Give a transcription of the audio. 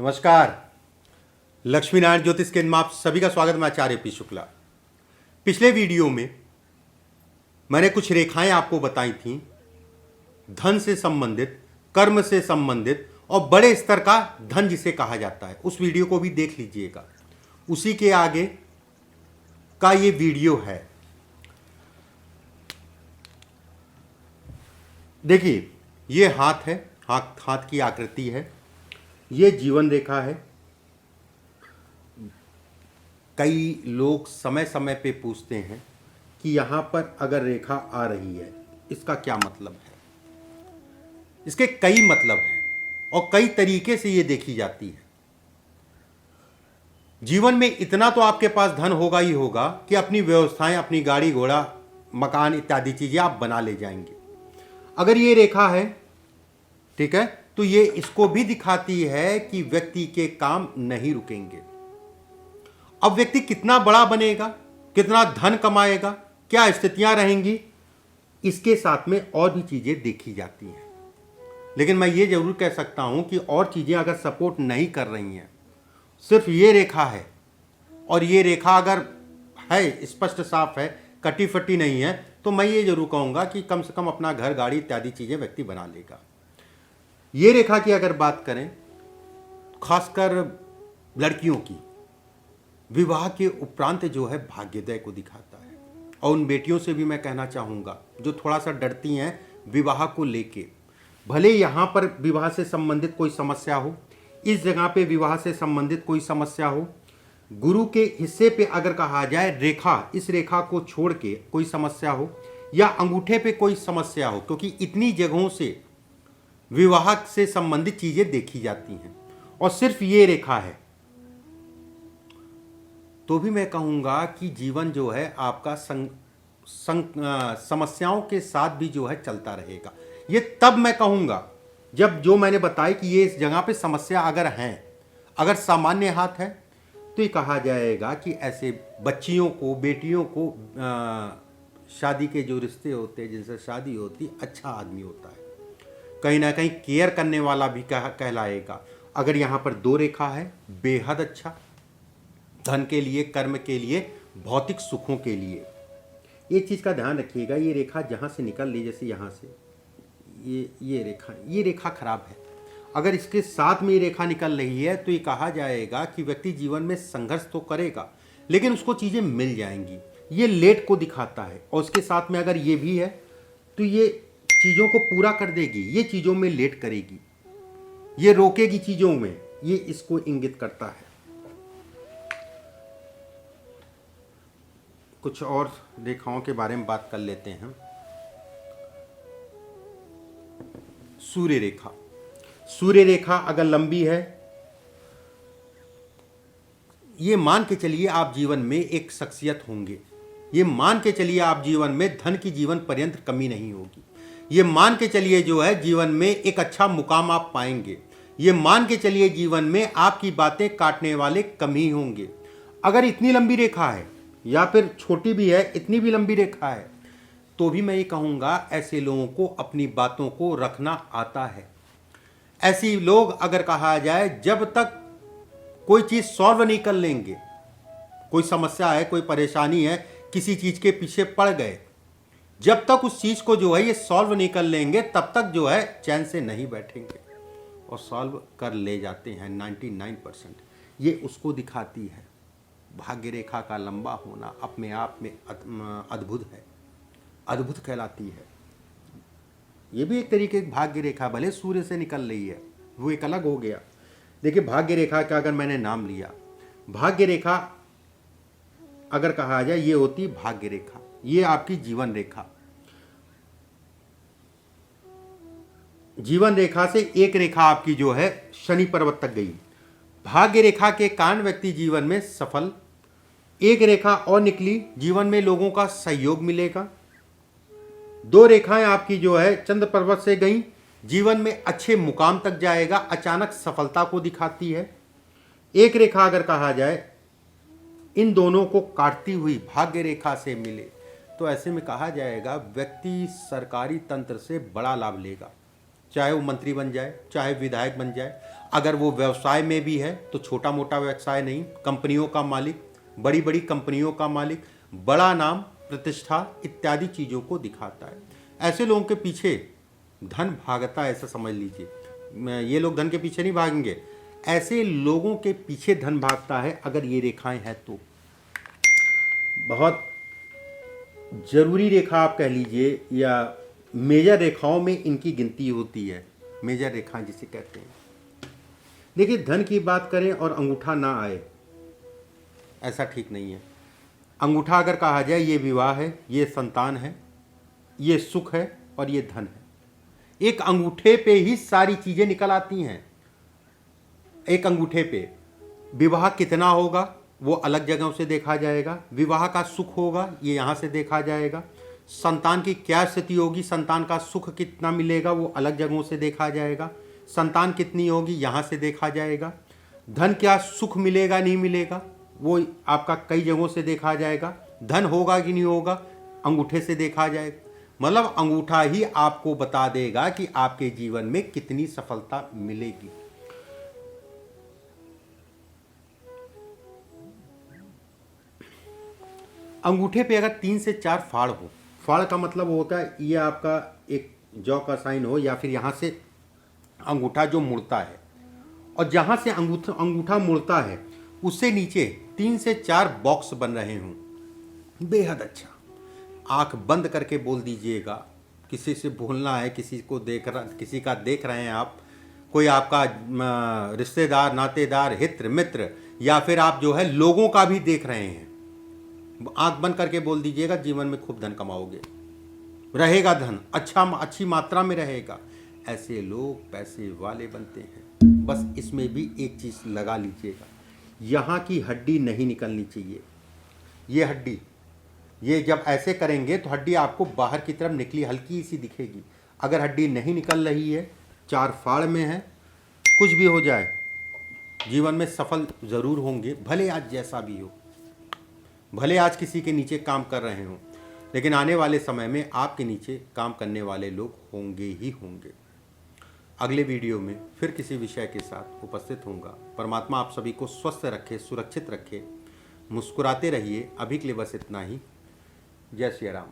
नमस्कार। लक्ष्मी नारायण ज्योतिष केंद्र में आप सभी का स्वागत। मैं आचार्य पी शुक्ला। पिछले वीडियो में मैंने कुछ रेखाएं आपको बताई थीं, धन से संबंधित, कर्म से संबंधित और बड़े स्तर का धन जिसे कहा जाता है। उस वीडियो को भी देख लीजिएगा। उसी के आगे का ये वीडियो है। देखिए, ये हाथ है, हाथ की आकृति है, ये जीवन रेखा है। कई लोग समय समय पे पूछते हैं कि यहाँ पर अगर रेखा आ रही है इसका क्या मतलब है। इसके कई मतलब हैं और कई तरीके से ये देखी जाती है। जीवन में इतना तो आपके पास धन होगा ही होगा कि अपनी व्यवस्थाएं, अपनी गाड़ी घोड़ा, मकान इत्यादि चीजें आप बना ले जाएंगे। अगर ये रेखा है, ठीक है, तो ये इसको भी दिखाती है कि व्यक्ति के काम नहीं रुकेंगे। अब व्यक्ति कितना बड़ा बनेगा, कितना धन कमाएगा, क्या स्थितियां रहेंगी, इसके साथ में और भी चीजें देखी जाती हैं। लेकिन मैं ये जरूर कह सकता हूं कि और चीजें अगर सपोर्ट नहीं कर रही हैं, सिर्फ ये रेखा है और ये रेखा अगर है, स्पष्ट साफ है, कटी फटी नहीं है, तो मैं ये जरूर कहूंगा कि कम से कम अपना घर, गाड़ी इत्यादि चीजें व्यक्ति बना लेगा। ये रेखा की अगर बात करें, खासकर लड़कियों की, विवाह के उपरांत जो है भाग्योदय को दिखाता है। और उन बेटियों से भी मैं कहना चाहूँगा जो थोड़ा सा डरती हैं विवाह को लेके, भले यहाँ पर विवाह से संबंधित कोई समस्या हो, इस जगह पे विवाह से संबंधित कोई समस्या हो, गुरु के हिस्से पे अगर कहा जाए रेखा, इस रेखा को छोड़ के कोई समस्या हो, या अंगूठे पे कोई समस्या हो, क्योंकि इतनी जगहों से विवाह से संबंधित चीजें देखी जाती हैं और सिर्फ ये रेखा है, तो भी मैं कहूँगा कि जीवन जो है आपका समस्याओं के साथ भी जो है चलता रहेगा। ये तब मैं कहूँगा जब जो मैंने बताया कि ये इस जगह पे समस्या अगर हैं, अगर सामान्य हाथ है, तो ये कहा जाएगा कि ऐसे बच्चियों को, बेटियों को शादी के जो रिश्ते होते हैं, जिनसे शादी होती, अच्छा आदमी होता है, कहीं ना कहीं केयर करने वाला भी कहलाएगा। अगर यहाँ पर दो रेखा है, बेहद अच्छा, धन के लिए, कर्म के लिए, भौतिक सुखों के लिए। एक चीज़ का ध्यान रखिएगा, ये रेखा जहाँ से निकल ली, जैसे यहाँ से ये रेखा खराब है। अगर इसके साथ में ये रेखा निकल रही है तो ये कहा जाएगा कि व्यक्ति जीवन में संघर्ष तो करेगा लेकिन उसको चीज़ें मिल जाएंगी। ये लेट को दिखाता है। और उसके साथ में अगर ये भी है तो ये चीज़ों को पूरा कर देगी, ये चीज़ों में लेट करेगी, ये रोकेगी चीज़ों में, ये इसको इंगित करता है। कुछ और रेखाओं के बारे में बात कर लेते हैं। सूर्य रेखा, सूर्य रेखा अगर लंबी है, ये मान के चलिए आप जीवन में एक शख्सियत होंगे, ये मान के चलिए आप जीवन में धन की जीवन पर्यंत कमी नहीं होगी, ये मान के चलिए जो है जीवन में एक अच्छा मुकाम आप पाएंगे, ये मान के चलिए जीवन में आपकी बातें काटने वाले कम ही होंगे। अगर इतनी लंबी रेखा है या फिर छोटी भी है, इतनी भी लंबी रेखा है, तो भी मैं ये कहूँगा ऐसे लोगों को अपनी बातों को रखना आता है। ऐसी लोग अगर कहा जाए जब तक कोई चीज़ सॉल्व नहीं कर लेंगे, कोई समस्या है, कोई परेशानी है, किसी चीज़ के पीछे पड़ गए, जब तक उस चीज़ को जो है ये सॉल्व नहीं कर लेंगे तब तक जो है चैन से नहीं बैठेंगे, और सॉल्व कर ले जाते हैं 99%। ये उसको दिखाती है। भाग्य रेखा का लंबा होना अपने आप में अद्भुत है, अद्भुत कहलाती है। ये भी एक तरीके की भाग्य रेखा, भले सूर्य से निकल रही है, वो एक अलग हो गया। देखिए, भाग्य रेखा का अगर मैंने नाम लिया, भाग्य रेखा अगर कहा जाए ये होती भाग्य रेखा, ये आपकी जीवन रेखा। जीवन रेखा से एक रेखा आपकी जो है शनि पर्वत तक गई। भाग्य रेखा के कारण व्यक्ति जीवन में सफल, एक रेखा और निकली, जीवन में लोगों का सहयोग मिलेगा। दो रेखाएं आपकी जो है चंद्र पर्वत से गई, जीवन में अच्छे मुकाम तक जाएगा, अचानक सफलता को दिखाती है। एक रेखा अगर कहा जाए इन दोनों को काटती हुई भाग्य रेखा से मिले, तो ऐसे में कहा जाएगा व्यक्ति सरकारी तंत्र से बड़ा लाभ लेगा, चाहे वो मंत्री बन जाए, चाहे विधायक बन जाए। अगर वो व्यवसाय में भी है तो छोटा मोटा व्यवसाय नहीं, कंपनियों का मालिक, बड़ी बड़ी कंपनियों का मालिक, बड़ा नाम, प्रतिष्ठा इत्यादि चीज़ों को दिखाता है। ऐसे लोगों के पीछे धन भागता है, ऐसा समझ लीजिए। ये लोग धन के पीछे नहीं भागेंगे, ऐसे लोगों के पीछे धन भागता है अगर ये रेखाएं हैं तो। बहुत जरूरी रेखा आप कह लीजिए, या मेजर रेखाओं में इनकी गिनती होती है, मेजर रेखाएं जिसे कहते हैं। देखिए, धन की बात करें और अंगूठा ना आए, ऐसा ठीक नहीं है। अंगूठा अगर कहा जाए ये विवाह है, ये संतान है, ये सुख है और ये धन है। एक अंगूठे पे ही सारी चीजें निकल आती हैं। एक अंगूठे पे विवाह कितना होगा वो अलग जगहों से देखा जाएगा, विवाह का सुख होगा ये यहाँ से देखा जाएगा, संतान की क्या स्थिति होगी, संतान का सुख कितना मिलेगा वो अलग जगहों से देखा जाएगा, संतान कितनी होगी यहाँ से देखा जाएगा, धन क्या सुख मिलेगा नहीं मिलेगा वो आपका कई जगहों से देखा जाएगा, धन होगा कि नहीं होगा अंगूठे से देखा जाएगा। मतलब अंगूठा ही आपको बता देगा कि आपके जीवन में कितनी सफलता मिलेगी। अंगूठे पे अगर 3 से 4 फाड़ हो, फाड़ का मतलब होता है ये आपका एक जौ का साइन हो, या फिर यहाँ से अंगूठा जो मुड़ता है, और जहाँ से अंगूठा मुड़ता है उससे नीचे 3 से 4 बॉक्स बन रहे हों, बेहद अच्छा। आंख बंद करके बोल दीजिएगा, किसी से बोलना है, किसी का देख रहे हैं आप, कोई आपका रिश्तेदार, नातेदार, हित मित्र, या फिर आप जो है लोगों का भी देख रहे हैं, आंख बंद करके बोल दीजिएगा, जीवन में खूब धन कमाओगे, रहेगा धन, अच्छी मात्रा में रहेगा। ऐसे लोग पैसे वाले बनते हैं। बस इसमें भी एक चीज़ लगा लीजिएगा, यहाँ की हड्डी नहीं निकलनी चाहिए। ये हड्डी, ये जब ऐसे करेंगे तो हड्डी आपको बाहर की तरफ निकली हल्की सी दिखेगी। अगर हड्डी नहीं निकल रही है, 4 फाड़ में है, कुछ भी हो जाए जीवन में सफल ज़रूर होंगे, भले आज जैसा भी हो, भले आज किसी के नीचे काम कर रहे हों, लेकिन आने वाले समय में आपके नीचे काम करने वाले लोग होंगे ही होंगे। अगले वीडियो में फिर किसी विषय के साथ उपस्थित होऊंगा। परमात्मा आप सभी को स्वस्थ रखे, सुरक्षित रखे, मुस्कुराते रहिए। अभी के लिए बस इतना ही। जय श्री राम।